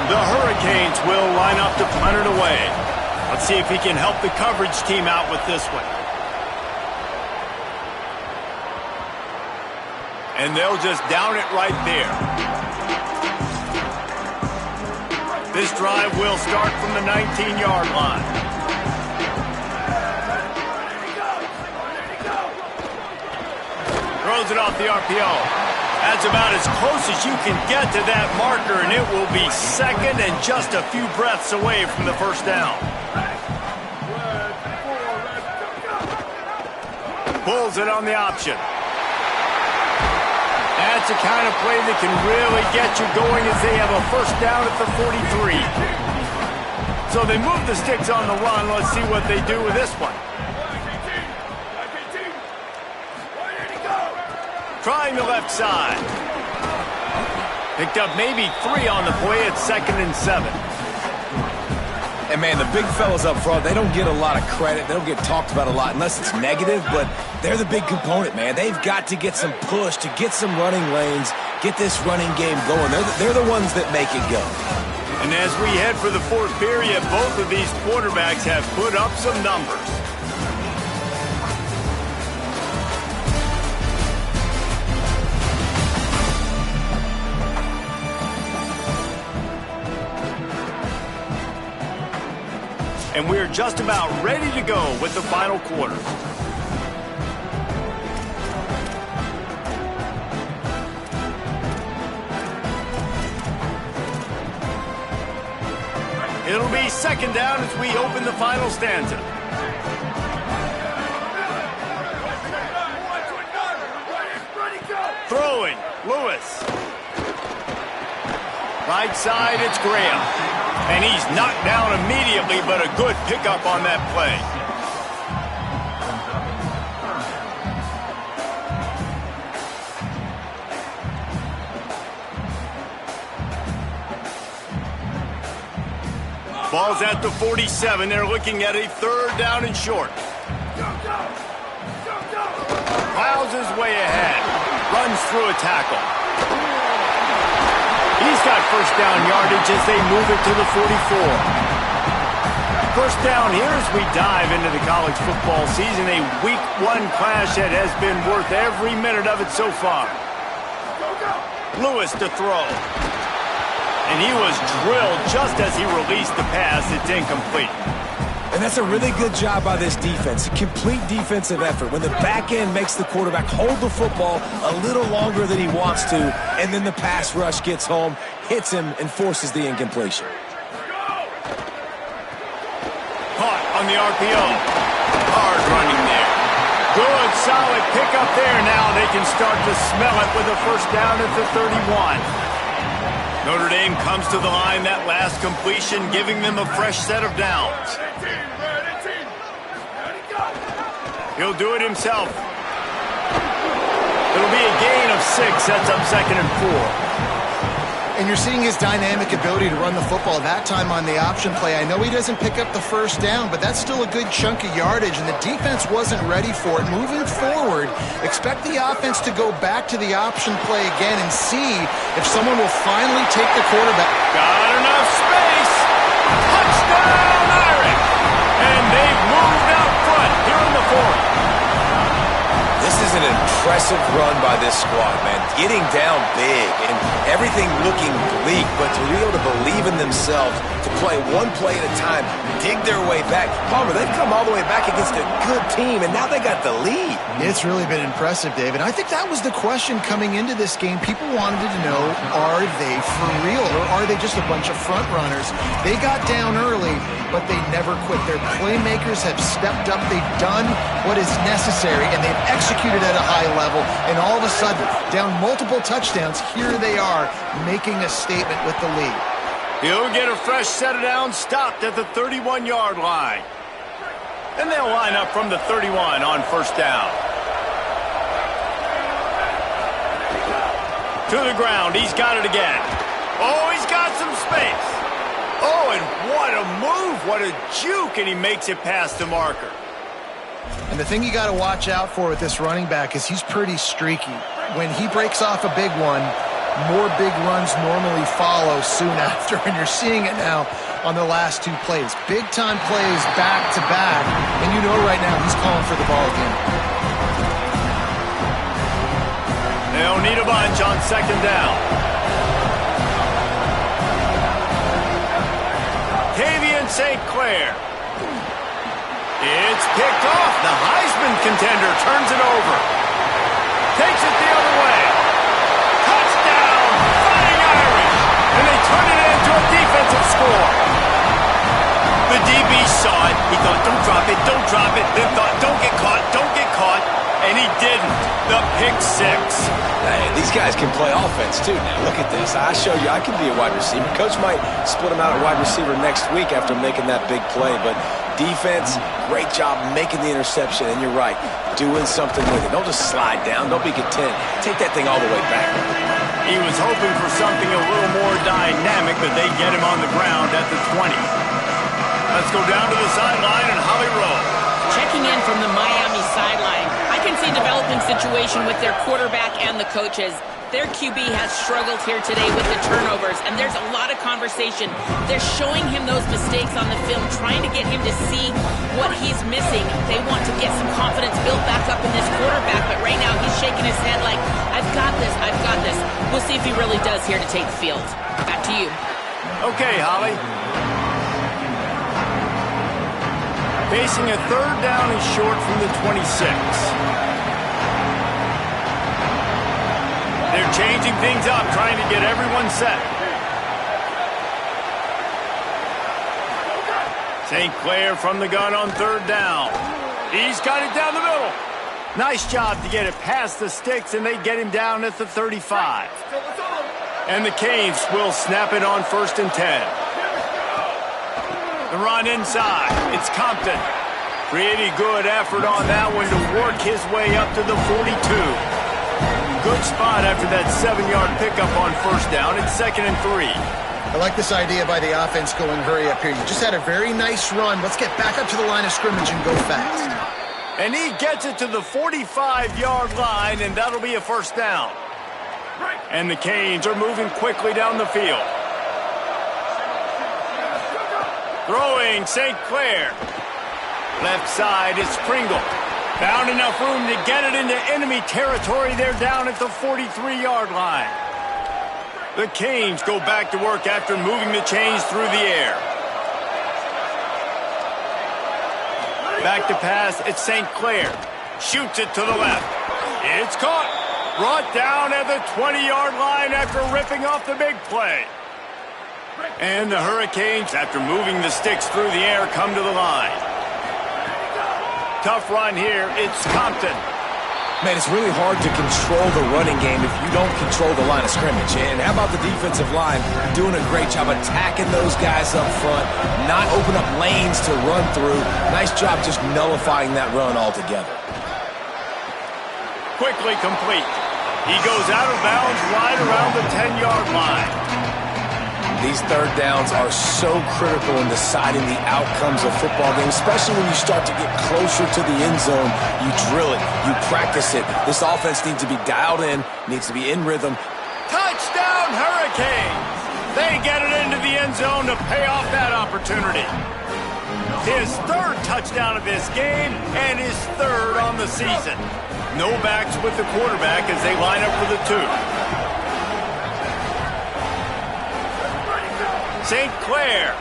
The Hurricanes will line up to punt it away. Let's see if he can help the coverage team out with this one. And they'll just down it right there. This drive will start from the 19-yard line. Throws it off the RPO. That's about as close as you can get to that marker, and it will be second and just a few breaths away from the first down. Pulls it on the option. That's the kind of play that can really get you going as they have a first down at the 43. So they move the sticks on the run. Let's see what they do with this one. Trying the left side. Picked up maybe 3 on the play at 2nd and 7. And, man, the big fellas up front, they don't get a lot of credit. They don't get talked about a lot unless it's negative, but they're the big component, man. They've got to get some push, to get some running lanes, get this running game going. They're the ones that make it go. And as we head for the fourth period, both of these quarterbacks have put up some numbers. And we're just about ready to go with the final quarter. It'll be second down as we open the final stanza. Throwing, Lewis. Right side, it's Graham. And he's knocked down immediately, but a good pickup on that play. Ball's at the 47. They're looking at a third down and short. Plows his way ahead. Runs through a tackle. He's got first down yardage as they move it to the 44. First down here as we dive into the college football season. A week 1 clash that has been worth every minute of it so far. Lewis to throw. And he was drilled just as he released the pass. It's incomplete. And that's a really good job by this defense. A complete defensive effort. When the back end makes the quarterback hold the football a little longer than he wants to, and then the pass rush gets home, hits him, and forces the incompletion. Caught on the RPO. Hard running there. Good, solid pickup there. Now they can start to smell it with a first down at the 31. Notre Dame comes to the line, that last completion, giving them a fresh set of downs. He'll do it himself. It'll be a gain of 6. Sets up 2nd and 4. And you're seeing his dynamic ability to run the football, that time on the option play. I know he doesn't pick up the first down, but that's still a good chunk of yardage, and the defense wasn't ready for it. Moving forward, expect the offense to go back to the option play again and see if someone will finally take the quarterback. Got enough space. Touchdown, Irish. And they've moved out front here in the fourth. This is an impressive impressive run by this squad, man. Getting down big and everything looking bleak, but to be able to believe in themselves, to play one play at a time, dig their way back. Palmer, they've come all the way back against a good team, and now they got the lead. It's really been impressive, David. I think that was the question coming into this game. People wanted to know, are they for real, or are they just a bunch of front runners? They got down early, but they never quit. Their playmakers have stepped up. They've done what is necessary, and they've executed at a high level. And all of a sudden, down multiple touchdowns, here they are making a statement with the lead. He'll get a fresh set of downs stopped at the 31-yard line. And they'll line up from the 31 on first down. To the ground, he's got it again. Oh, he's got some space. Oh, and what a move, what a juke, and he makes it past the marker. And the thing you got to watch out for with this running back is he's pretty streaky. When he breaks off a big one, more big runs normally follow soon after, and you're seeing it now on the last two plays. Big-time plays back-to-back, and you know right now he's calling for the ball again. They'll need a bunch on second down. Tavian St. Clair. It's picked off. The Heisman contender turns it over. Takes it the other way. Touchdown, Fighting Irish. And they turn it into a defensive score. The DB saw it. He thought, don't drop it, don't drop it. Then thought, don't get caught, don't get caught. And he didn't. The pick six. Hey, these guys can play offense too now. Look at this. I show you I can be a wide receiver. Coach might split him out at wide receiver next week after making that big play. But defense, great job making the interception. And you're right, doing something with it. Don't just slide down. Don't be content. Take that thing all the way back. He was hoping for something a little more dynamic, but they get him on the ground at the 20. Let's go down to the sideline and Holly Rowe. Checking in from the Miami sideline. I can see a developing situation with their quarterback and the coaches. Their QB has struggled here today with the turnovers, and there's a lot of conversation. They're showing him those mistakes on the film, trying to get him to see what he's missing. They want to get some confidence built back up in this quarterback, but right now he's shaking his head like, I've got this, I've got this. We'll see if he really does here to take the field. Back to you. Okay, Holly. Facing a third down and short from the 26. They're changing things up, trying to get everyone set. St. Clair from the gun on third down. He's got it down the middle. Nice job to get it past the sticks, and they get him down at the 35. And the Canes will snap it on first and 10. The run inside. It's Compton. Pretty good effort on that one to work his way up to the 42. Good spot after that 7-yard pickup on first down. It's 2nd and 3. I like this idea by the offense going hurry up here. You just had a very nice run. Let's get back up to the line of scrimmage and go fast. And he gets it to the 45-yard line, and that'll be a first down. And the Canes are moving quickly down the field. Throwing St. Clair. Left side is Pringle. Found enough room to get it into enemy territory. They're down at the 43-yard line. The Canes go back to work after moving the chains through the air. Back to pass, it's St. Clair. Shoots it to the left. It's caught. Brought down at the 20-yard line after ripping off the big play. And the Hurricanes, after moving the sticks through the air, come to the line. Tough run here. It's Compton. Man, it's really hard to control the running game if you don't control the line of scrimmage. And how about the defensive line doing a great job attacking those guys up front, not open up lanes to run through. Nice job just nullifying that run altogether. Quickly complete. He goes out of bounds right around the 10-yard line. These third downs are so critical in deciding the outcomes of football games, especially when you start to get closer to the end zone. You drill it, you practice it. This offense needs to be dialed in, needs to be in rhythm. Touchdown, Hurricanes! They get it into the end zone to pay off that opportunity. His third touchdown of this game and his third on the season. No backs with the quarterback as they line up for the 2. St. Clair.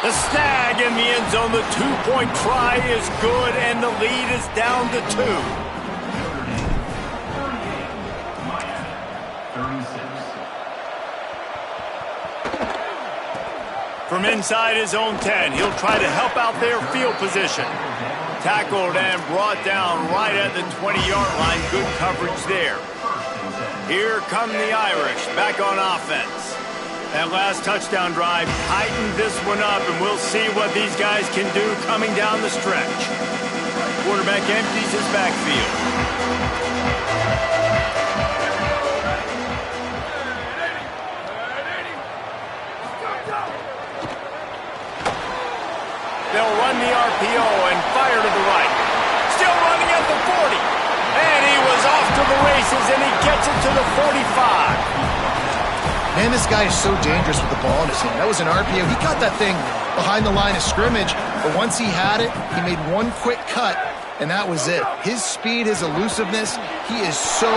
The snag in the end zone. The 2-point try is good, and the lead is down to 2. From inside his own 10, he'll try to help out their field position. Tackled and brought down right at the 20-yard line. Good coverage there. Here come the Irish back on offense. That last touchdown drive tightened this one up, and we'll see what these guys can do coming down the stretch. Quarterback empties his backfield. They'll run the RPO and fire to the right. Still running at the 40. And he was off to the races, and he gets it to the 45. Man, this guy is so dangerous with the ball in his hand. That was an RPO. He caught that thing behind the line of scrimmage, but once he had it, he made one quick cut, and that was it. His speed, his elusiveness, he is so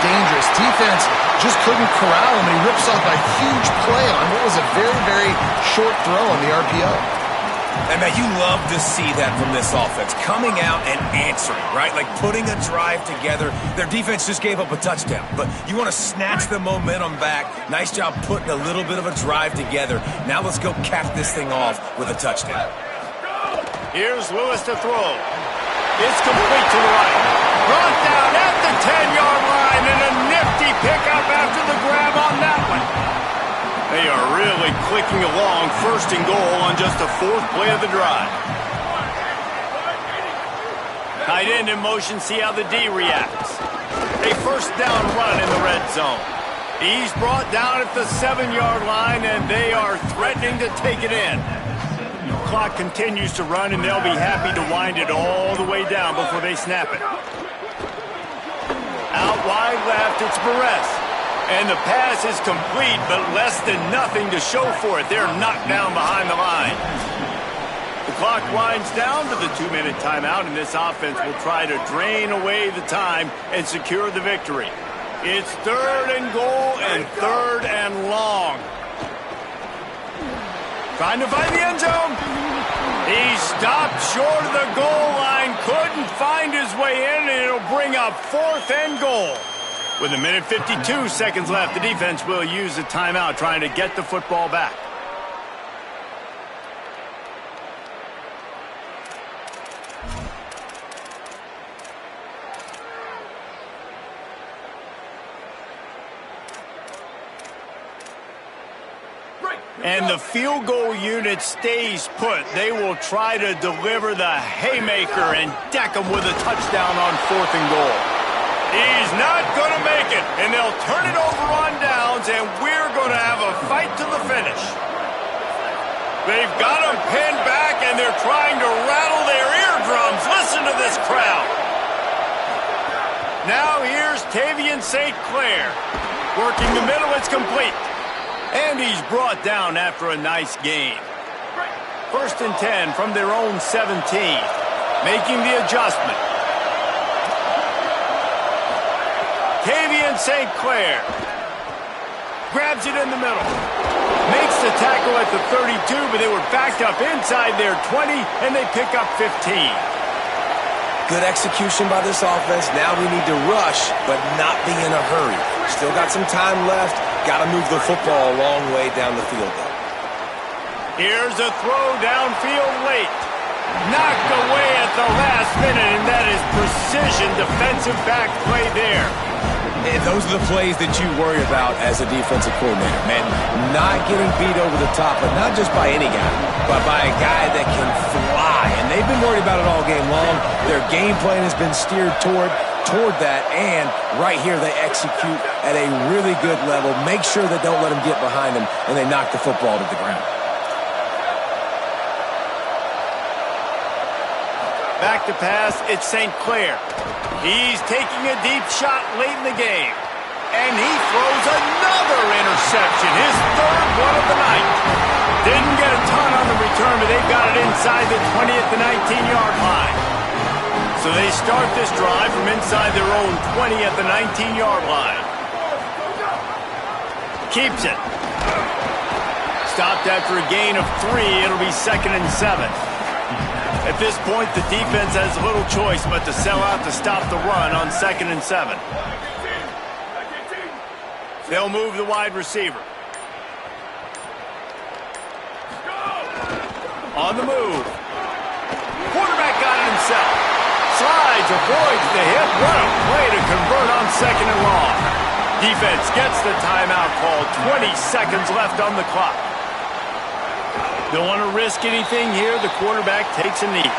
dangerous. Defense just couldn't corral him, and he rips off a huge play on what was a very, very short throw on the RPO. And man, you love to see that from this offense, coming out and answering, right? Like putting a drive together. Their defense just gave up a touchdown, but you want to snatch the momentum back. Nice job putting a little bit of a drive together. Now let's go cap this thing off with a touchdown. Here's Lewis to throw. It's complete to the right. Brought down at the 10-yard line, and a nifty pickup after the grab on that one. They are really clicking along, 1st and goal on just the 4th play of the drive. Tight end in motion, see how the D reacts. A 1st down run in the red zone. He's brought down at the 7-yard line, and they are threatening to take it in. The clock continues to run, and they'll be happy to wind it all the way down before they snap it. Out wide left, it's Perez. And the pass is complete, but less than nothing to show for it. They're knocked down behind the line. The clock winds down to the 2-minute timeout, and this offense will try to drain away the time and secure the victory. It's 3rd and goal and 3rd and long. Trying to find the end zone. He stopped short of the goal line, couldn't find his way in, and it'll bring up 4th and goal. With 1:52 seconds left, the defense will use a timeout trying to get the football back. And the field goal unit stays put. They will try to deliver the haymaker and deck them with a touchdown on 4th and goal. He's not going to make it, and they'll turn it over on downs, and we're going to have a fight to the finish. They've got him pinned back, and they're trying to rattle their eardrums. Listen to this crowd. Now here's Tavian St. Clair. Working the middle, it's complete. And he's brought down after a nice gain. 1st and 10 from their own 17. Making the adjustment. Tavian St. Clair grabs it in the middle. Makes the tackle at the 32, but they were backed up inside their 20, and they pick up 15. Good execution by this offense. Now we need to rush, but not be in a hurry. Still got some time left. Got to move the football a long way down the field, though. Here's a throw downfield late. Knocked away at the last minute, and that is precision defensive back play there. And those are the plays that you worry about as a defensive coordinator, man. Not getting beat over the top, but not just by any guy, but by a guy that can fly. And they've been worried about it all game long. Their game plan has been steered toward that, and right here they execute at a really good level. Make sure they don't let them get behind them, and they knock the football to the ground. Back to pass, it's St. Clair. He's taking a deep shot late in the game. And he throws another interception, his 3rd one of the night. Didn't get a ton on the return, but they've got it inside the 20 at the 19-yard line. So they start this drive from inside their own 20 at the 19-yard line. Keeps it. Stopped after a gain of 3. It'll be 2nd and 7. At this point, the defense has little choice but to sell out to stop the run on 2nd and 7. They'll move the wide receiver. On the move. Quarterback got it himself. Slides, avoids the hit. What a play to convert on 2nd and long. Defense gets the timeout called. 20 seconds left on the clock. Don't want to risk anything here. The quarterback takes a knee.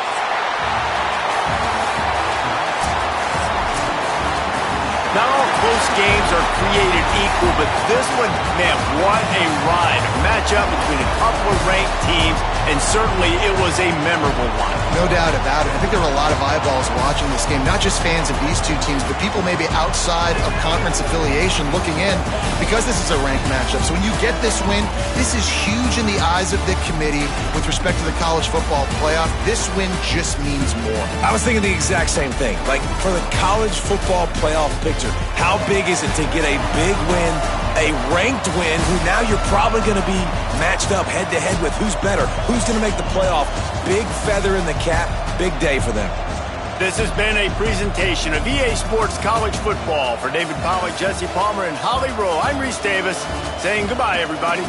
Not all close games are created equal, but this one, man, what a ride. A matchup between a couple of ranked teams, and certainly it was a memorable one. No doubt about it. I think there were a lot of eyeballs watching this game, not just fans of these two teams, but people maybe outside of conference affiliation looking in, because this is a ranked matchup. So when you get this win, this is huge in the eyes of the committee with respect to the college football playoff. This win just means more. I was thinking the exact same thing. Like, for the college football playoff picture, how big is it to get a big win, a ranked win, who now you're probably going to be matched up head-to-head with who's better, who's going to make the playoff. Big feather in the cap, big day for them. This has been a presentation of EA Sports College Football. For David Pollack, Jesse Palmer, and Holly Rowe, I'm Reese Davis saying goodbye, everybody.